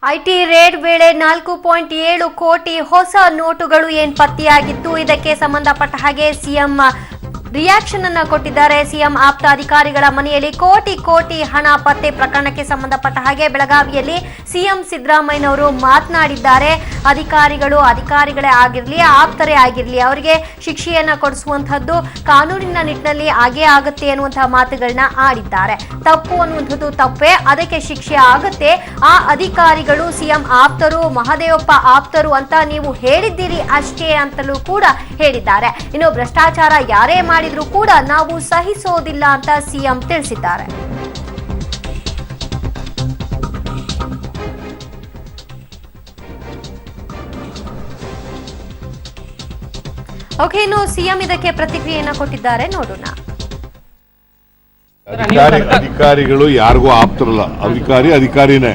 IT raid ವೇಳೆ 4.7 ಕೋಟಿ ಹೊಸ ನೋಟುಗಳು ಪತ್ತೆಯಾಗಿತ್ತು. ಇದಕ್ಕೆ ಸಂಬಂಧಪಟ್ಟ ಹಾಗೆ ಸಿಎಂ ರಿಯಾಕ್ಷನ್ ಅನ್ನು ಕೊಟ್ಟಿದ್ದಾರೆ. ಸಿಎಂ ಆಪ್ತ ಅಧಿಕಾರಿಗಳ ಮನೆಯಲ್ಲಿ ಕೋಟಿ ಹಣ ಪತ್ತೆ ಪ್ರಕರಣಕ್ಕೆ ಸಂಬಂಧಪಟ್ಟ ಹಾಗೆ ಬೆಳಗಾವಿಯಲ್ಲಿ ಸಿಎಂ ಸಿದ್ದರಾಮಯ್ಯನವರು ಮಾತನಾಡಿದ್ದಾರೆ. ಅಧಿಕಾರಿಗಳೇ ಆಗಿರಲಿ, ಆಪ್ತರೇ ಆಗಿರಲಿ, ಅವರಿಗೆ ಶಿಕ್ಷೆಯನ್ನ ಕೊಡಿಸುವಂತಹದ್ದು ಕಾನೂನಿನ ನಿಟ್ಟಿನಲ್ಲಿ ಆಗೇ ಆಗುತ್ತೆ ಅನ್ನುವಂತಹ ಮಾತುಗಳನ್ನ ಆಡಿದ್ದಾರೆ. ತಪ್ಪು ಅನ್ನುವಂಥದ್ದು ತಪ್ಪೇ, ಅದಕ್ಕೆ ಶಿಕ್ಷೆ ಆಗುತ್ತೆ. ಆ ಅಧಿಕಾರಿಗಳು ಸಿಎಂ ಆಪ್ತರು, ಮಹದೇವಪ್ಪ ಆಪ್ತರು ಅಂತ ನೀವು ಹೇಳಿದ್ದೀರಿ ಅಷ್ಟೇ ಅಂತಲೂ ಕೂಡ ಹೇಳಿದ್ದಾರೆ. ಇನ್ನು ಭ್ರಷ್ಟಾಚಾರ ಯಾರೇ ಮಾಡಿದ್ರು ಕೂಡ ನಾವು ಸಹಿಸೋದಿಲ್ಲ ಅಂತ ಸಿಎಂ ತಿಳಿಸಿದ್ದಾರೆ. ಓಕೆ, ಇನ್ನು ಸಿಎಂ ಇದಕ್ಕೆ ಪ್ರತಿಕ್ರಿಯೆಯನ್ನ ಕೊಟ್ಟಿದ್ದಾರೆ, ನೋಡೋಣ. ಅಧಿಕಾರಿಗಳು ಯಾರಿಗೂ ಆಪ್ತರಲ್ಲ. ಅಧಿಕಾರಿನೇ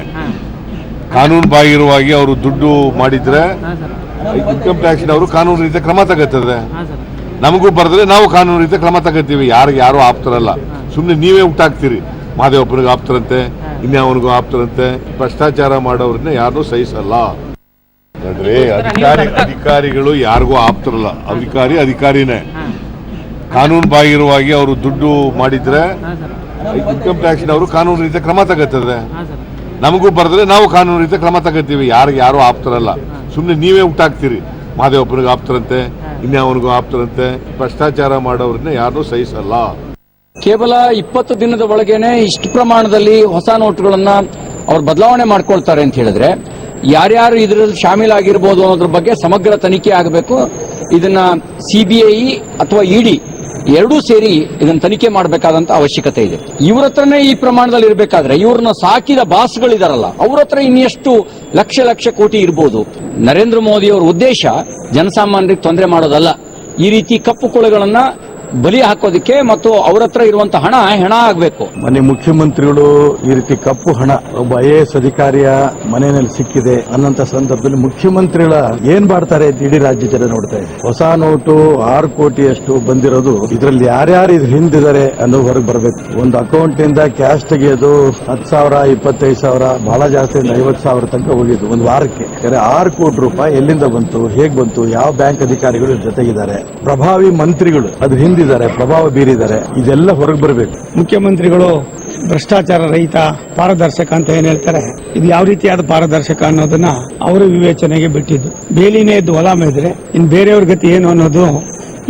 ಕಾನೂನು ಬಾಹಿರವಾಗಿ ಅವರು ದುಡ್ಡು ಮಾಡಿದ್ರೆ ಇನ್ಕಮ್ ಟ್ಯಾಕ್ಸ್ ಅವರು ಕಾನೂನು ರೀತಿಯ ಕ್ರಮ ತಗೋತದೆ. ನಮಗೂ ಬರೆದ್ರೆ ನಾವು ಕಾನೂನು ರೀತಿಯ ಕ್ರಮ ತಗೋತೀವಿ. ಯಾರು ಆಪ್ತರಲ್ಲ. ಸುಮ್ಮನೆ ನೀವೇ ಹುಟ್ಟಾಕ್ತೀರಿ. ಮಹದೇವಪ್ಪನಿಗೆ ಆಪ್ತರಂತೆ, ಇನ್ಯಾವನಿಗೂ ಆಪ್ತರಂತೆ. ಭ್ರಷ್ಟಾಚಾರ ಮಾಡೋರನ್ನ ಯಾರು ಸಹಿಸಲ್ಲ. ನೋಡ್ರಿ, ಅಧಿಕಾರಿಗಳು ಯಾರಿಗೂ ಆಪ್ತರಲ್ಲ. ಅಧಿಕಾರಿನೇ ಕಾನೂನು ಬಾಹಿರವಾಗಿ ಅವರು ದುಡ್ಡು ಮಾಡಿದ್ರೆ ಇನ್ಕಮ್ ಟ್ಯಾಕ್ಸ್ ಅವರು ಕಾನೂನು ರೀತಿಯ ಕ್ರಮ ತಗೋತದೆ. ನಮಗೂ ಬರೆದ್ರೆ ನಾವು ಕಾನೂನು ರೀತಿಯ ಕ್ರಮ ತಗೋತೀವಿ. ಯಾರು ಆಪ್ತರಲ್ಲ. ಸುಮ್ಮನೆ ನೀವೇ ಹುಟ್ಟಾಕ್ತೀರಿ. ಮಹದೇವಪ್ಪನಿಗೆ ಆಪ್ತರಂತೆ, ಇನ್ಯಾವನಿಗೂ ಆಪ್ತರಂತೆ. ಭ್ರಷ್ಟಾಚಾರ ಮಾಡೋರನ್ನ ಯಾರು ಸಹಿಸಲ್ಲ. ಕೇವಲ 20 ದಿನದ ಒಳಗೇನೆ ಇಷ್ಟು ಪ್ರಮಾಣದಲ್ಲಿ ಹೊಸ ನೋಟುಗಳನ್ನ ಅವ್ರು ಬದಲಾವಣೆ ಮಾಡ್ಕೊಳ್ತಾರೆ ಅಂತ ಹೇಳಿದ್ರೆ ಯಾರ್ಯಾರು ಇದರಲ್ಲಿ ಶಾಮೀಲಾಗಿರ್ಬೋದು ಅನ್ನೋದ್ರ ಬಗ್ಗೆ ಸಮಗ್ರ ತನಿಖೆ ಆಗಬೇಕು. ಇದನ್ನ ಸಿಬಿಐ ಅಥವಾ ಇಡಿ ಎರಡೂ ಸೇರಿ ಇದನ್ನ ತನಿಖೆ ಮಾಡಬೇಕಾದಂತ ಅವಶ್ಯಕತೆ ಇದೆ. ಇವ್ರ ಹತ್ರನೇ ಈ ಪ್ರಮಾಣದಲ್ಲಿ ಇರಬೇಕಾದ್ರೆ ಇವ್ರನ್ನ ಸಾಕಿದ ಬಾಸ್ಗಳಿದಾರಲ್ಲ, ಅವ್ರ ಹತ್ರ ಇನ್ನೆಷ್ಟು ಲಕ್ಷ ಕೋಟಿ ಇರ್ಬೋದು. ನರೇಂದ್ರ ಮೋದಿ ಅವರ ಉದ್ದೇಶ ಜನಸಾಮಾನ್ಯರಿಗೆ ತೊಂದರೆ ಮಾಡೋದಲ್ಲ. ಈ ರೀತಿ ಕಪ್ಪು ಕೊಳೆಗಳನ್ನ ಬಲಿ ಹಾಕೋದಕ್ಕೆ ಮತ್ತು ಅವ್ರ ಹತ್ರ ಇರುವಂತಹ ಹೆಣ ಆಗಬೇಕು. ಮನೆ ಮುಖ್ಯಮಂತ್ರಿಗಳು ಈ ರೀತಿ ಕಪ್ಪು ಹಣ ಒಬ್ಬ IAS ಅಧಿಕಾರಿಯ ಮನೆಯಲ್ಲಿ ಸಿಕ್ಕಿದೆ ಅನ್ನೋಂತ ಸಂದರ್ಭದಲ್ಲಿ ಮುಖ್ಯಮಂತ್ರಿಗಳ ಏನ್ ಮಾಡ್ತಾರೆ ಇಡೀ ರಾಜ್ಯ ಜನ ನೋಡ್ತಾ ಇದೆ. ಹೊಸ ನೋಟು 6 ಕೋಟಿಯಷ್ಟು ಬಂದಿರೋದು, ಇದರಲ್ಲಿ ಯಾರ್ಯಾರು ಇದ್ರ ಹಿಂದಿದ್ದಾರೆ ಅನ್ನೋದು ಹೊರಗೆ ಬರಬೇಕು. ಒಂದು ಅಕೌಂಟ್ ಇಂದ ಕ್ಯಾಶ್ ತೆಗೆಯೋದು 10,000, 25,000, ಬಹಳ ಜಾಸ್ತಿ 50,000 ತನಕ ಹೋಗಿದ್ದು ಒಂದು ವಾರಕ್ಕೆ. 6 ಕೋಟಿ ರೂಪಾಯಿ ಎಲ್ಲಿಂದ ಬಂತು, ಹೇಗ್ ಬಂತು, ಯಾವ ಬ್ಯಾಂಕ್ ಅಧಿಕಾರಿಗಳು ಜೊತೆಗಿದ್ದಾರೆ, ಪ್ರಭಾವಿ ಮಂತ್ರಿಗಳು ಅದ್ರ ಹಿಂದೆ ಪ್ರಭಾವ ಬೀರಿದ್ದಾರೆ, ಇದೆಲ್ಲ ಹೊರಗೆ ಬರಬೇಕು. ಮುಖ್ಯಮಂತ್ರಿಗಳು ಭ್ರಷ್ಟಾಚಾರ ರಹಿತ, ಪಾರದರ್ಶಕ ಅಂತ ಏನ್ ಹೇಳ್ತಾರೆ, ಇದು ಯಾವ ರೀತಿಯಾದ ಪಾರದರ್ಶಕ ಅನ್ನೋದನ್ನ ಅವರ ವಿವೇಚನೆಗೆ ಬಿಟ್ಟಿದ್ದು. ಬೇಲಿನೇ ಎದ್ದು ಹೊಲ ಮೇದ್ರೆ ಇನ್ನು ಬೇರೆಯವ್ರ ಗತಿ ಏನು ಅನ್ನೋದು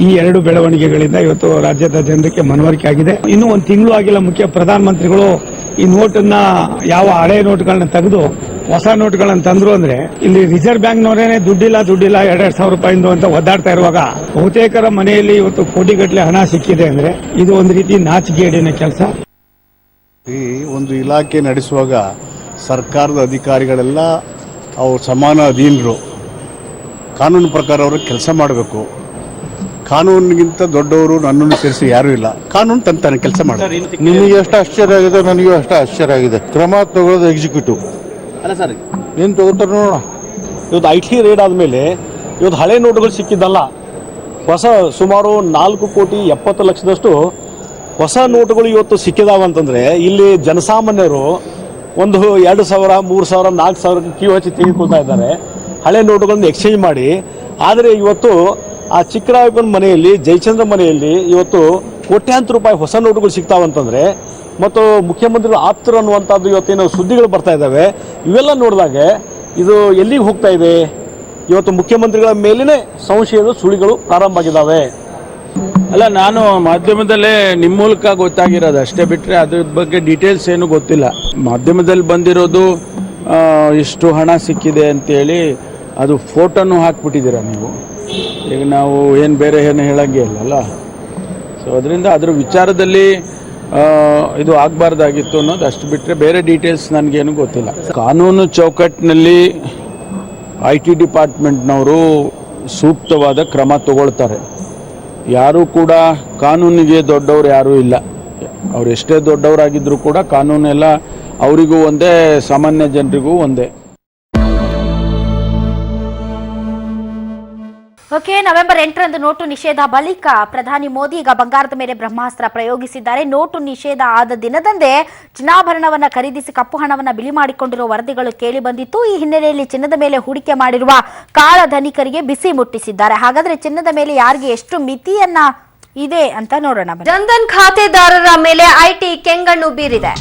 ಈ 2 ಬೆಳವಣಿಗೆಗಳಿಂದ ಇವತ್ತು ರಾಜ್ಯದ ಜನರಿಗೆ ಮನವರಿಕೆ ಆಗಿದೆ. ಇನ್ನೂ 1 ತಿಂಗಳು ಆಗಿಲ್ಲ ಪ್ರಧಾನಮಂತ್ರಿಗಳು ಈ ನೋಟನ್ನ, ಯಾವ ಹಳೆ ನೋಟ್ಗಳನ್ನ ತೆಗೆದು ಹೊಸ ನೋಟ್ಗಳನ್ನ ತಂದ್ರು ಅಂದ್ರೆ ಇಲ್ಲಿ ರಿಸರ್ವ್ ಬ್ಯಾಂಕ್ನವರೇನೆ ದುಡ್ಡಿಲ್ಲ 2,000 ರೂಪಾಯಿಂದ ಅಂತ ಒದ್ದಾಡ್ತಾ ಇರುವಾಗ ಬಹುತೇಕರ ಮನೆಯಲ್ಲಿ ಇವತ್ತು ಕೋಟಿಗಟ್ಟಲೆ ಹಣ ಸಿಕ್ಕಿದೆ ಅಂದ್ರೆ ಇದು ಒಂದು ರೀತಿ ನಾಚಿಕೆಗೇಡಿನ ಕೆಲಸ. ಈ ಒಂದು ಇಲಾಖೆ ನಡೆಸುವಾಗ ಸರ್ಕಾರದ ಅಧಿಕಾರಿಗಳೆಲ್ಲ ಅವ್ರು ಸಮಾನ ಅಧೀನರು. ಕಾನೂನು ಪ್ರಕಾರ ಅವರು ಕೆಲಸ ಮಾಡಬೇಕು. ಕಾನೂನಿಗಿಂತ ದೊಡ್ಡವರು ನನ್ನನ್ನು ಸೇರಿಸಿ ಯಾರೂ ಇಲ್ಲ. ಕಾನೂನು ತಂತಾನೆ ಕೆಲಸ ಮಾಡ್ತಾರೆ. ನಿಮಗೆ ಎಷ್ಟು ಆಶ್ಚರ್ಯ ಆಗಿದೆ, ನನಗೂ ಅಷ್ಟು ಆಶ್ಚರ್ಯ ಆಗಿದೆ. ಕ್ರಮ ತಗೊಳ್ಳೋದು ಎಕ್ಸಿಕ್ಯೂಟಿವ್ ಅಲ್ಲ ಸರ್, ಏನ್ ತಗೋತಾರ ನೋಡೋಣ. ಇವತ್ತು IT ರೇಡ್ ಆದ್ಮೇಲೆ ಇವತ್ತು ಹಳೆ ನೋಟುಗಳು ಸಿಕ್ಕಿದ್ದಲ್ಲ, ಹೊಸ ಸುಮಾರು 4,70,00,000 ಹೊಸ ನೋಟುಗಳು ಇವತ್ತು ಸಿಕ್ಕಿದಾವಂತಂದ್ರೆ ಇಲ್ಲಿ ಜನಸಾಮಾನ್ಯರು ಒಂದು 2,000, 3,000, 4,000 ಕ್ಯೂ ಹಚ್ಚಿ ತೆಗೆದುಕೊಳ್ತಾ ಇದ್ದಾರೆ ಹಳೆ ನೋಟುಗಳನ್ನು ಎಕ್ಸ್ಚೇಂಜ್ ಮಾಡಿ. ಆದರೆ ಇವತ್ತು ಆ ಚಿಕ್ಕರಾಯಪ್ಪನ ಮನೆಯಲ್ಲಿ, ಜಯಚಂದ್ರ ಮನೆಯಲ್ಲಿ ಇವತ್ತು ಕೋಟ್ಯಾಂತರ ರೂಪಾಯಿ ಹೊಸ ನೋಟುಗಳು ಸಿಗ್ತಾವಂತಂದ್ರೆ, ಮತ್ತು ಮುಖ್ಯಮಂತ್ರಿಗಳು ಆಪ್ತರು ಅನ್ನುವಂಥದ್ದು ಇವತ್ತೇನು ಸುದ್ದಿಗಳು ಬರ್ತಾ ಇದ್ದಾವೆ. ಇವೆಲ್ಲ ನೋಡಿದಾಗ ಇದು ಎಲ್ಲಿಗೆ ಹೋಗ್ತಾ ಇದೆ? ಇವತ್ತು ಮುಖ್ಯಮಂತ್ರಿಗಳ ಮೇಲಿನೇ ಸಂಶಯದ ಸುಳಿಗಳು ಪ್ರಾರಂಭ ಆಗಿದ್ದಾವೆ. ಅಲ್ಲ, ನಾನು ಮಾಧ್ಯಮದಲ್ಲೇ ನಿಮ್ಮ ಮೂಲಕ ಗೊತ್ತಾಗಿರೋದು ಅಷ್ಟೇ, ಬಿಟ್ಟರೆ ಅದ್ರ ಬಗ್ಗೆ ಡೀಟೇಲ್ಸ್ ಏನು ಗೊತ್ತಿಲ್ಲ. ಮಾಧ್ಯಮದಲ್ಲಿ ಬಂದಿರೋದು ಇಷ್ಟು ಹಣ ಸಿಕ್ಕಿದೆ ಅಂತೇಳಿ ಅದು ಫೋಟೋನು ಹಾಕ್ಬಿಟ್ಟಿದ್ದೀರಾ ನೀವು. ಈಗ ನಾವು ಏನು ಬೇರೆ ಏನು ಹೇಳಂಗೆ ಇಲ್ಲಲ್ಲ. ಸೊ ಅದರಿಂದ ಅದ್ರ ವಿಚಾರದಲ್ಲಿ ಇದು ಆಗಬಾರ್ದಾಗಿತ್ತು ಅನ್ನೋದು ಅಷ್ಟು ಬಿಟ್ಟರೆ ಬೇರೆ ಡೀಟೇಲ್ಸ್ ನನಗೇನು ಗೊತ್ತಿಲ್ಲ. ಕಾನೂನು ಚೌಕಟ್ಟಿನಲ್ಲಿ IT ಡಿಪಾರ್ಟ್ಮೆಂಟ್ನವರು ಸೂಕ್ತವಾದ ಕ್ರಮ ತಗೊಳ್ತಾರೆ. ಯಾರೂ ಕೂಡ ಕಾನೂನಿಗೆ ದೊಡ್ಡವರು ಯಾರೂ ಇಲ್ಲ. ಅವ್ರು ಎಷ್ಟೇ ದೊಡ್ಡವರಾಗಿದ್ದರೂ ಕೂಡ ಕಾನೂನೆಲ್ಲ ಅವರಿಗೂ ಒಂದೇ, ಸಾಮಾನ್ಯ ಜನರಿಗೂ ಒಂದೇ. ಓಕೆ, ನವೆಂಬರ್ 8ರಂದು ನೋಟು ನಿಷೇಧ ಬಳಿಕ ಪ್ರಧಾನಿ ಮೋದಿ ಈಗ ಬಂಗಾರದ ಮೇಲೆ ಬ್ರಹ್ಮಾಸ್ತ್ರ ಪ್ರಯೋಗಿಸಿದ್ದಾರೆ. ನೋಟು ನಿಷೇಧ ಆದ ದಿನದಂದೇ ಚಿನ್ನಾಭರಣವನ್ನ ಖರೀದಿಸಿ ಕಪ್ಪು ಹಣವನ್ನ ಬಿಳಿ ಮಾಡಿಕೊಂಡಿರುವ ವರದಿಗಳು ಕೇಳಿ ಬಂದಿತ್ತು. ಈ ಹಿನ್ನೆಲೆಯಲ್ಲಿ ಚಿನ್ನದ ಮೇಲೆ ಹೂಡಿಕೆ ಮಾಡಿರುವ ಕಾಳ ಧನಿಕರಿಗೆ ಬಿಸಿ ಮುಟ್ಟಿಸಿದ್ದಾರೆ. ಹಾಗಾದ್ರೆ ಚಿನ್ನದ ಮೇಲೆ ಯಾರಿಗೆ ಎಷ್ಟು ಮಿತಿಯನ್ನ ಇದೆ ಅಂತ ನೋಡೋಣ. ಜನ್ಧನ್ ಖಾತೆದಾರರ ಮೇಲೆ ಐಟಿ ಕೆಂಗಣ್ಣು ಬೀರಿದೆ.